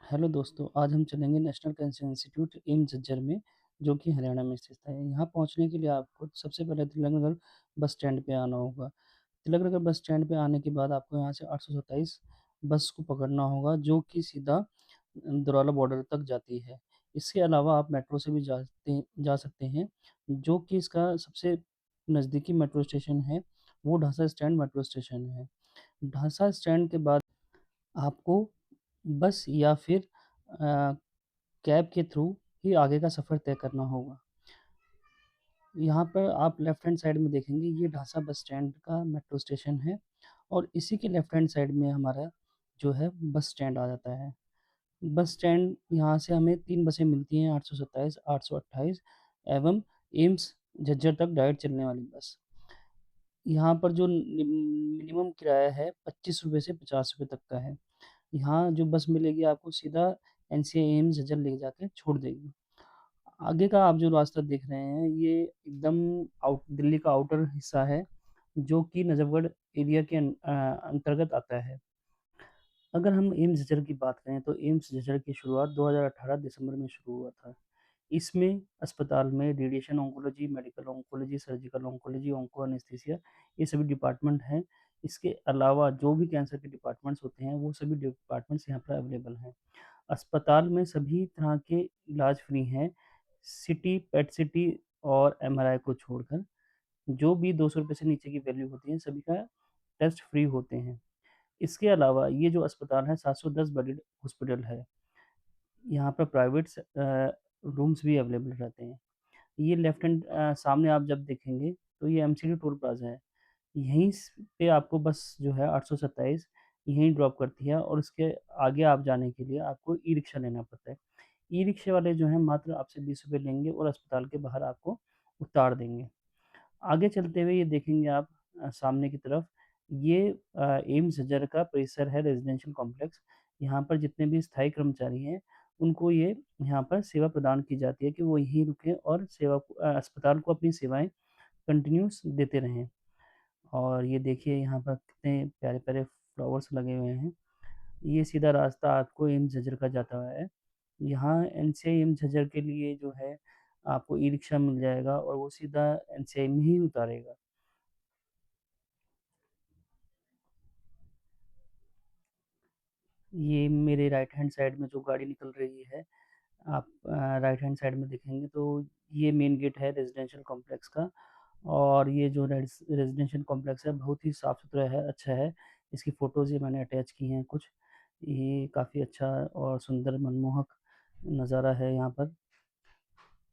Hello दोस्तों, आज हम चलेंगे national cancer institute AIIMS Jhajjar में, जो कि हरियाणा में स्थित है। यहाँ पहुँचने के लिए आपको सबसे पहले तिलक नगर बस स्टैंड पे आना होगा। तिलक नगर बस स्टैंड पे आने के बाद आपको यहाँ से 827 बस को पकड़ना होगा, जो कि सीधा दरौला बॉर्डर तक जाती है। इसके अलावा आप मेट्रो से भी जा सकते हैं, जो कि इसका सबसे नज़दीकी मेट्रो स्टेशन है, वो ढांसा स्टैंड मेट्रो स्टेशन है। ढांसा स्टैंड के बाद आपको बस या फिर अ, कैब के थ्रू ही आगे का सफ़र तय करना होगा। यहाँ पर आप लेफ्ट हैंड साइड में देखेंगे, ये ढांसा बस स्टैंड का मेट्रो स्टेशन है और इसी के लेफ्ट हैंड साइड में हमारा जो है बस स्टैंड आ जाता है। बस स्टैंड यहाँ से हमें 3 बसें मिलती हैं, 827, 828 एवं एम्स झज्जर तक डायरेक्ट चलने वाली बस। यहाँ पर जो मिनिमम किराया है ₹25 से ₹50 तक का है। यहाँ जो बस मिलेगी आपको सीधा एनसीआई एम्स झज्जर ले जाके छोड़ देगी। आगे का आप जो रास्ता देख रहे हैं, ये एकदम दिल्ली का आउटर हिस्सा है, जो कि नजफ़गढ़ एरिया के अंतर्गत आता है। अगर हम एम्स झज्जर की बात करें तो एम्स झज्जर की शुरुआत 2018 दिसंबर में शुरू हुआ था। इसमें अस्पताल में radiation oncology, medical oncology, surgical oncology, onco anaesthesia ये सभी डिपार्टमेंट हैं। इसके अलावा जो भी कैंसर के डिपार्टमेंट्स होते हैं, वो सभी डिपार्टमेंट्स यहाँ पर अवेलेबल हैं। अस्पताल में सभी तरह के इलाज फ्री हैं, सीटी, पेट-सीटी और एमआरआई को छोड़कर। जो भी ₹200 से नीचे की वैल्यू होती है, सभी का टेस्ट फ्री होते हैं। इसके अलावा ये जो अस्पताल है 710 बेडेड हॉस्पिटल है। यहाँ पर रूम्स भी अवेलेबल रहते हैं। ये लेफ्ट हैंड सामने आप जब देखेंगे तो ये एमसीडी टोल प्लाज़ा है। यहीं पे आपको बस जो है 827 यहीं ड्रॉप करती है और उसके आगे आप जाने के लिए आपको ई-रिक्शा लेना पड़ता है। ई-रिक्शे वाले जो हैं मात्र आपसे ₹20 लेंगे और अस्पताल के बाहर आपको उतार देंगे। आगे चलते हुए ये देखेंगे आप सामने की तरफ ये एम्स झज्जर का परिसर है रेज़िडेंशियल कॉम्प्लेक्स। यहाँ पर जितने भी स्थायी कर्मचारी हैं, उनको ये यहाँ पर सेवा प्रदान की जाती है कि वो यहीं रुकें और अस्पताल को अपनी सेवाएँ कंटिन्यूअस देते रहें। और ये देखिए यहाँ पर कितने प्यारे-प्यारे फ्लावर्स लगे हुए हैं। ये सीधा रास्ता आपको एम्स झज्जर का जाता हुआ है। यहाँ एनसीआई एम्स झज्जर के लिए जो है आपको ई-रिक्शा मिल जाएगा और वो सीधा एनसीआई में ही उतारेगा। ये मेरे राइट हैंड साइड में जो गाड़ी निकल रही है, आप राइट हैंड साइड में देखेंगे तो ये मेन गेट है रेज़िडेंशियल कॉम्प्लेक्स का और ये जो रेज़िडेंशियल कॉम्प्लेक्स है बहुत ही साफ़-सुथरा है, अच्छा है। इसकी फ़ोटोज़ ये मैंने अटैच की हैं कुछ। ये काफ़ी अच्छा और सुंदर मनमोहक नज़ारा है यहाँ पर।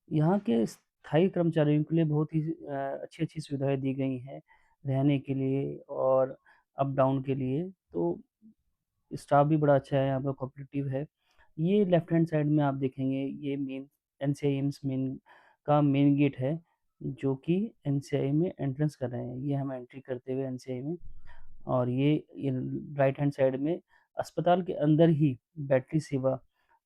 यहाँ के स्थायी कर्मचारियों के लिए बहुत ही अच्छी-अच्छी सुविधाएँ दी गई हैं, रहने के लिए और अप-डाउन के लिए। तो स्टाफ भी बड़ा अच्छा है, यहाँ पे कोऑपरेटिव है। ये लेफ्ट हैंड साइड में आप देखेंगे ये main NCI AIIMS main gate है, जो कि एनसीआई में एंट्रेंस कर रहे हैं। ये हम एंट्री करते हुए एनसीआई में और ये राइट हैंड साइड में अस्पताल के अंदर ही बैटरी सेवा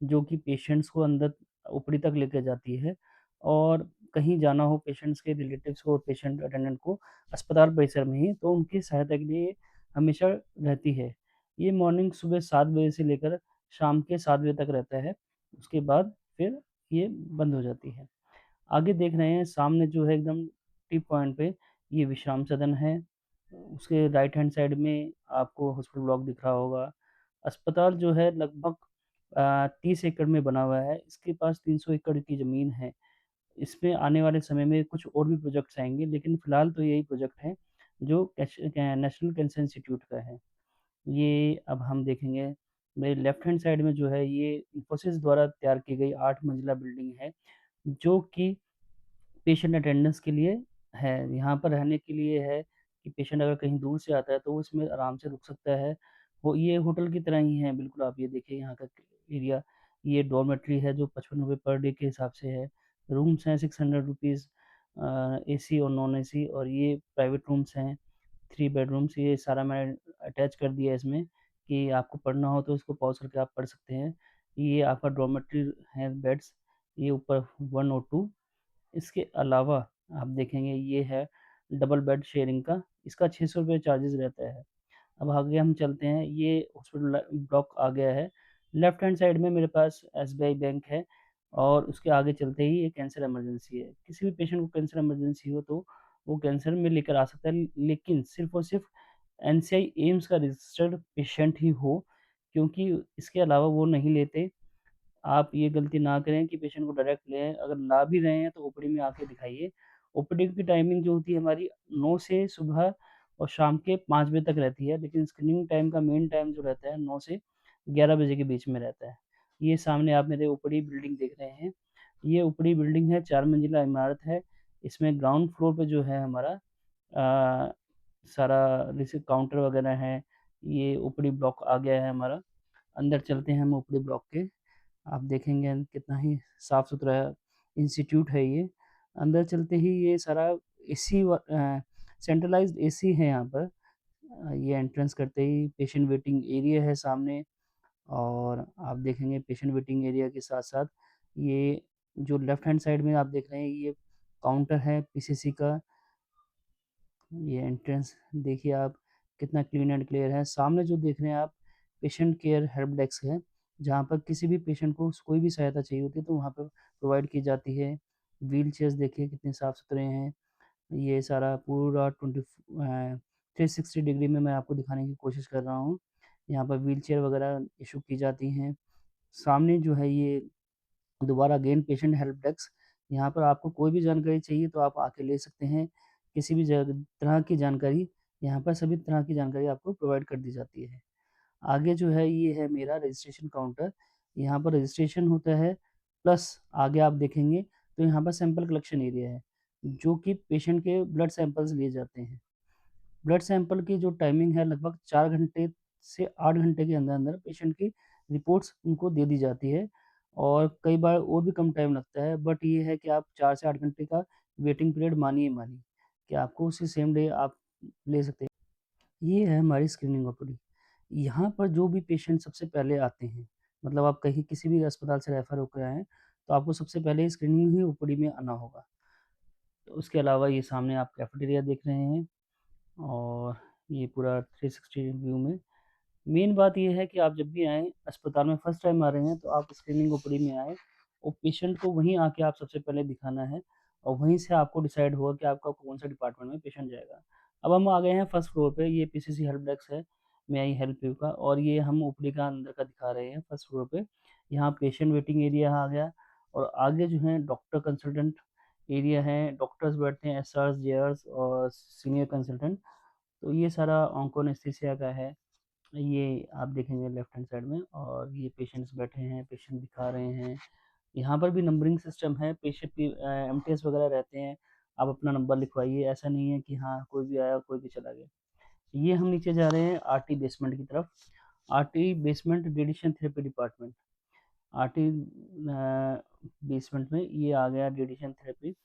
जो कि पेशेंट्स को अंदर ओपीडी तक लेके जाती है और कहीं जाना हो पेशेंट्स के रिलेटिव्स को और पेशेंट अटेंडेंट को अस्पताल परिसर में ही तो उनकी सहायता के लिए हमेशा रहती है। ये मॉर्निंग सुबह 7 बजे से लेकर शाम के 7 बजे तक रहता है। उसके बाद फिर ये बंद हो जाती है। आगे देख रहे हैं सामने जो है एकदम टी पॉइंट पे ये विश्राम सदन है। उसके राइट हैंड साइड में आपको हॉस्पिटल ब्लॉक दिख रहा होगा। अस्पताल जो है लगभग 30 एकड़ में बना हुआ है। इसके पास 300 एकड़ की ज़मीन है। इसमें आने वाले समय में कुछ और भी प्रोजेक्ट्स आएँगे लेकिन फ़िलहाल तो यही प्रोजेक्ट है जो नेशनल कैंसर इंस्टीट्यूट का है। ये अब हम देखेंगे मेरे लेफ्ट हैंड साइड में जो है ये इन्फोसिस द्वारा तैयार की गई 8 मंजिला बिल्डिंग है, जो कि पेशेंट अटेंडेंस के लिए है। यहाँ पर रहने के लिए है कि पेशेंट अगर कहीं दूर से आता है तो वो इसमें आराम से रुक सकता है। वो ये होटल की तरह ही है बिल्कुल आप ये देखिए यहाँ का एरिया। ये डॉर्मेट्री है जो ₹55 पर डे के हिसाब से है। रूम्स हैं ₹600 एसी और नॉन एसी और ये प्राइवेट रूम्स हैं। 3 बेडरूम्स ये सारा मैंने अटैच कर दिया है इसमें कि आपको पढ़ना हो तो इसको पॉज़ करके आप पढ़ सकते हैं। ये आपका डॉर्मेट्री है बेड्स, ये ऊपर 1 और 2 इसके अलावा आप देखेंगे ये है डबल बेड शेयरिंग का, इसका ₹600 चार्जेज़ रहता है। अब आगे हम चलते हैं, ये हॉस्पिटल ब्लॉक आ गया है लेफ्ट हैंड साइड में मेरे पास एसबीआई बैंक है और उसके आगे चलते ही एक कैंसर इमरजेंसी है। किसी भी पेशेंट को कैंसर इमरजेंसी हो तो वो कैंसर में लेकर आ सकता है, लेकिन सिर्फ़ और सिर्फ़ एनसीआई एम्स का रजिस्टर्ड पेशेंट ही हो, क्योंकि इसके अलावा वो नहीं लेते। आप ये गलती ना करें कि पेशेंट को डायरेक्ट लें, अगर ला भी रहे हैं तो ओपीडी में आके दिखाइए। ओपीडी की टाइमिंग जो होती है हमारी 9 से सुबह और शाम के 5 बजे तक रहती है, लेकिन स्क्रीनिंग टाइम का मेन टाइम जो रहता है 9 से 11 बजे के बीच में रहता है। ये सामने आप मेरे ओपीडी बिल्डिंग देख रहे हैं, ये ओपीडी बिल्डिंग है, 4 मंजिला इमारत है। इसमें ग्राउंड फ्लोर पे जो है हमारा सारा जैसे काउंटर वगैरह है, ये ओपीडी ब्लॉक आ गया है हमारा। अंदर चलते हैं हम ओपीडी ब्लॉक के। आप देखेंगे कितना ही साफ-सुथरा इंस्टीट्यूट है ये। अंदर चलते ही ये सारा सेंट्रलाइज़्ड एसी है यहाँ पर। ये एंट्रेंस करते ही पेशेंट वेटिंग एरिया है सामने और आप देखेंगे पेशेंट वेटिंग एरिया के साथ-साथ ये जो लेफ्ट हैंड साइड में आप देख रहे हैं ये काउंटर है पीसीसी का। ये एंट्रेंस देखिए आप कितना क्लीन एंड क्लियर है। सामने जो देख रहे हैं आप पेशेंट केयर हेल्प डेस्क है, जहाँ पर किसी भी पेशेंट को कोई भी सहायता चाहिए होती है तो वहाँ पर प्रोवाइड की जाती है। व्हील चेयर्स देखिए कितने साफ-सुथरे हैं। ये सारा पूरा 360 डिग्री में मैं आपको दिखाने की कोशिश कर रहा हूँ। यहाँ पर व्हील चेयर वगैरह इश्यू की जाती हैं। सामने जो है ये दोबारा अगेन पेशेंट हेल्प डेस्क, यहाँ पर आपको कोई भी जानकारी चाहिए तो आप आके ले सकते हैं। किसी भी तरह की जानकारी, यहाँ पर सभी तरह की जानकारी आपको प्रोवाइड कर दी जाती है। आगे जो है ये है मेरा रजिस्ट्रेशन काउंटर, यहाँ पर रजिस्ट्रेशन होता है प्लस आगे आप देखेंगे तो यहाँ पर सैंपल कलेक्शन एरिया है, जो कि पेशेंट के ब्लड सैंपल्स लिए जाते हैं। ब्लड सैंपल की जो टाइमिंग है लगभग 4 घंटे से 8 घंटे के अंदर-अंदर पेशेंट की रिपोर्ट्स उनको दे दी जाती है और कई बार और भी कम टाइम लगता है, बट ये है कि आप 4 से 8 घंटे का वेटिंग पीरियड मानिए ही मानिए कि आपको उसी सेम डे आप ले सकते हैं। ये है हमारी स्क्रीनिंग ओपीडी। यहाँ पर जो भी पेशेंट सबसे पहले आते हैं, मतलब आप कहीं किसी भी अस्पताल से रेफ़र होकर आएँ, तो आपको सबसे पहले स्क्रीनिंग ही ओपीडी में आना होगा। तो उसके अलावा ये सामने आप कैफेटेरिया देख रहे हैं और ये पूरा 360 व्यू में मेन बात ये है कि आप जब भी आएँ, अस्पताल में फर्स्ट टाइम आ रहे हैं, तो आप स्क्रीनिंग ओपीडी में आएँ और पेशेंट को वहीं आके आप सबसे पहले दिखाना है और वहीं से आपको डिसाइड होगा कि आपका कौन-सा डिपार्टमेंट में पेशेंट जाएगा। अब हम आ गए हैं फर्स्ट फ्लोर पे, ये पीसीसी हेल्प डेस्क है, मे आई हेल्प यू का और ये हम ओपीडी का अंदर का दिखा रहे हैं फर्स्ट फ्लोर पे। यहाँ पेशेंट वेटिंग एरिया आ गया और आगे जो है डॉक्टर कंसल्टेंट एरिया है, डॉक्टर्स बैठते हैं, एसआर्स, जेआर्स और सीनियर कंसल्टेंट। तो ये सारा ऑन्को एनेस्थीसिया का है। ये आप देखेंगे लेफ्ट हैंड साइड में और ये पेशेंट्स बैठे हैं, पेशेंट दिखा रहे हैं। यहाँ पर भी नंबरिंग सिस्टम है, पेशेंट की एमटीएस वगैरह रहते हैं, आप अपना नंबर लिखवाइए, ऐसा नहीं है कि हाँ, कोई भी आया, कोई भी चला गया। ये हम नीचे जा रहे हैं आरटी बेसमेंट की तरफ, RT basement radiation therapy department. RT basement में ये आ गया radiation therapy.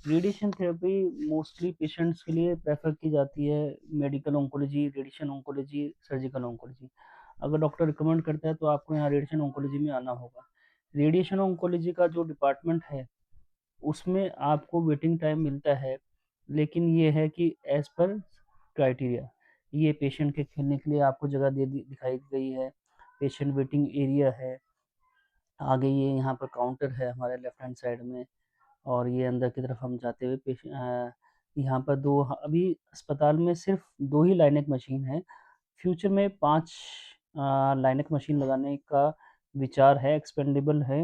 Radiation therapy mostly patients के लिए प्रेफ़र की जाती है medical oncology, radiation oncology, surgical oncology. अगर डॉक्टर रिकमेंड करता है तो आपको यहाँ रेडिएशन ऑन्कोलॉजी में आना होगा। रेडिएशन ऑन्कोलॉजी का जो डिपार्टमेंट है, उसमें आपको वेटिंग टाइम मिलता है, लेकिन ये है कि एज़ पर क्राइटेरिया। ये पेशेंट के खेलने के लिए आपको जगह दे दी दिखाई गई है, पेशेंट वेटिंग एरिया है। आगे ये यहाँ पर काउंटर है हमारे लेफ्ट हैंड साइड में और ये अंदर की तरफ हम जाते हुए यहाँ पर 2 अभी अस्पताल में सिर्फ़ 2 ही लाइनैक मशीन है। फ्यूचर में 5 लाइनैक मशीन लगाने का विचार है, एक्सपेंडेबल है।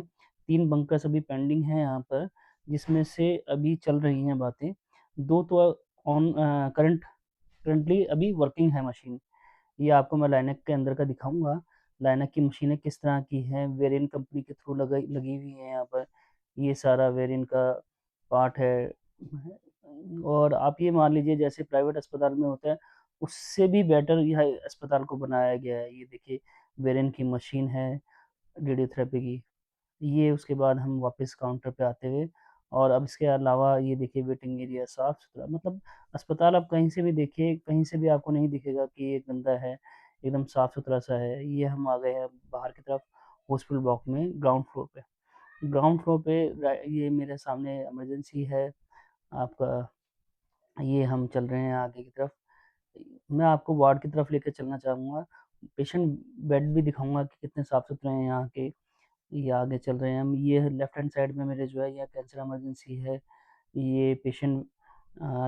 3 बंकर्स अभी पेंडिंग हैं यहाँ पर, जिसमें से अभी चल रही हैं बातें। 2 तो करंटली अभी वर्किंग है मशीन। ये आपको मैं लाइनैक के अंदर का दिखाऊँगा। लाइनैक की मशीनें किस तरह की हैं, वेरिएंट कंपनी के थ्रू लगी हुई हैं यहाँ पर। ये सारा वेरिएंट का पार्ट है। और आप ये मान लीजिए जैसे प्राइवेट अस्पताल में होता है, उससे भी बेटर यह अस्पताल को बनाया गया है। ये देखिए वेरिएंट की मशीन है रेडियोथेरेपी की। ये उसके बाद हम वापस काउंटर पे आते हुए और अब इसके अलावा ये देखिए वेटिंग एरिया साफ-सुथरा मतलब अस्पताल आप कहीं से भी देखिए, कहीं से भी आपको नहीं दिखेगा कि ये गंदा है, एकदम साफ-सुथरा सा है। ये हम आ गए हैं बाहर की तरफ हॉस्पिटल ब्लॉक में ग्राउंड फ्लोर पे। ग्राउंड फ्लोर पे ये मेरे सामने इमरजेंसी है, आपका ये हम चल रहे हैं आगे की तरफ। मैं आपको वार्ड की तरफ लेके चलना चाहूँगा। पेशेंट बेड भी दिखाऊँगा कि कितने साफ-सुथरे हैं यहाँ के। ये आगे चल रहे हैं हम, ये लेफ्ट हैंड साइड में मेरे जो है ये कैंसर इमरजेंसी है। ये पेशेंट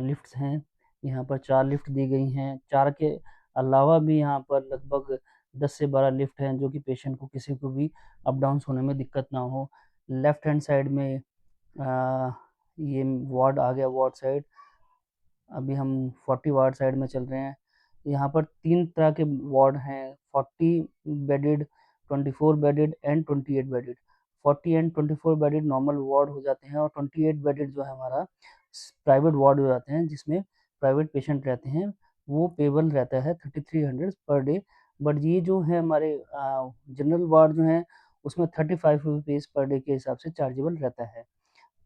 लिफ्ट्स हैं, यहाँ पर 4 लिफ्ट दी गई हैं। 4 के अलावा भी यहाँ पर लगभग 10 से 12 लिफ्ट हैं, जो कि पेशेंट को किसी को भी अप-डाउन्स होने में दिक्कत ना हो। लेफ्ट हैंड साइड में ये वार्ड आ गया, वार्ड साइड। अभी हम 40 वार्ड साइड में चल रहे हैं। यहाँ पर 3 तरह के वार्ड हैं, 40 bedded, 24 bedded and 28 bedded. 40 and 24 bedded normal ward हो जाते हैं और 28 बेडेड जो है हमारा प्राइवेट वार्ड हो जाते हैं, जिसमें प्राइवेट पेशेंट रहते हैं। वो पेबल रहता है 3300 पर डे। बट ये जो है हमारे जनरल वार्ड जो हैं, उसमें 35 रुपीज़ पर डे के हिसाब से चार्जेबल रहता है।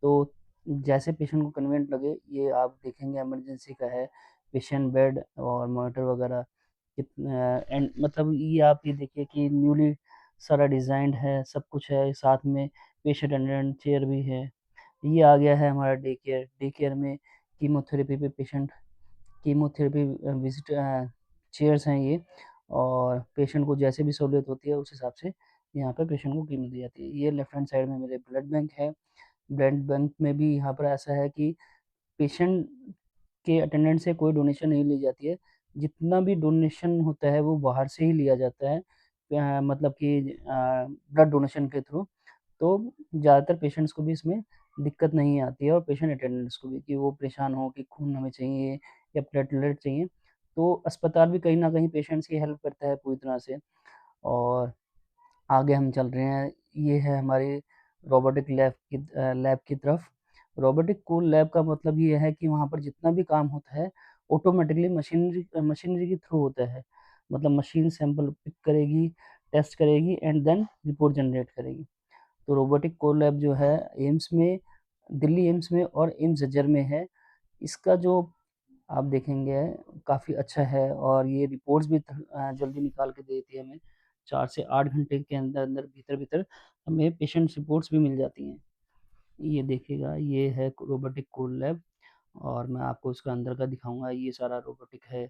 तो जैसे पेशेंट को कन्वीनिएंट लगे, ये आप देखेंगे इमरजेंसी का है, पेशेंट बेड और मॉनिटर वगैरह एंड मतलब ये आप ये देखिए कि न्यूली सारा डिज़ाइंड है, सब कुछ है, साथ में पेशेंट अटेंडेंट चेयर भी है। ये आ गया है हमारा डे केयर में कीमोथेरेपी पे पेशेंट कीमोथेरेपी विज़िट चेयर्स हैं ये, और पेशेंट को जैसे भी सहूलियत होती है, उस हिसाब से यहाँ पे पेशेंट को कीमो दी जाती है। ये लेफ्ट हैंड साइड में मेरे ब्लड बैंक है। ब्लड बैंक में भी यहाँ पर ऐसा है कि पेशेंट के अटेंडेंट से कोई डोनेशन नहीं ली जाती है। जितना भी डोनेशन होता है वो बाहर से ही लिया जाता है, मतलब कि ब्लड डोनेशन के थ्रू। तो ज़्यादातर पेशेंट्स को भी इसमें दिक्कत नहीं आती है और पेशेंट अटेंडेंट्स को भी, कि वो परेशान हो कि खून हमें चाहिए या प्लेटलेट चाहिए। तो अस्पताल भी कहीं न कहीं पेशेंट्स की हेल्प करता है पूरी तरह से। और आगे हम चल रहे हैं, ये है हमारी रोबोटिक लैब की तरफ। रोबोटिक कूल लैब का मतलब ये है कि वहाँ पर जितना भी काम होता है, ऑटोमैटिकली मशीनरी के थ्रू होता है। मतलब मशीन सैंपल पिक करेगी, टेस्ट करेगी एंड देन रिपोर्ट जनरेट करेगी। तो रोबोटिक कोर लैब जो है एम्स में, दिल्ली एम्स में और एम्स झज्जर में है। इसका जो आप देखेंगे काफ़ी अच्छा है और ये रिपोर्ट्स भी जल्दी निकाल के देती है हमें। 4 से 8 घंटे के अंदर-अंदर, भीतर-भीतर हमें पेशेंट रिपोर्ट्स भी मिल जाती हैं। ये देखिएगा, ये है रोबोटिक कोल लैब और मैं आपको इसका अंदर का दिखाऊँगा। ये सारा रोबोटिक है।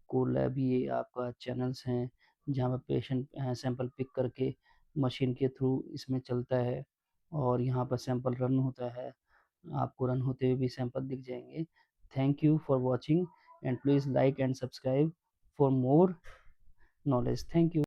कोल लैब ये आपका चैनल्स हैं, जहाँ पे पेशेंट सैंपल पिक करके मशीन के थ्रू इसमें चलता है और यहाँ पर सैंपल रन होता है। आपको रन होते हुए भी सैंपल दिख जाएँगे। Thank you for watching and please like and subscribe for more knowledge. Thank you.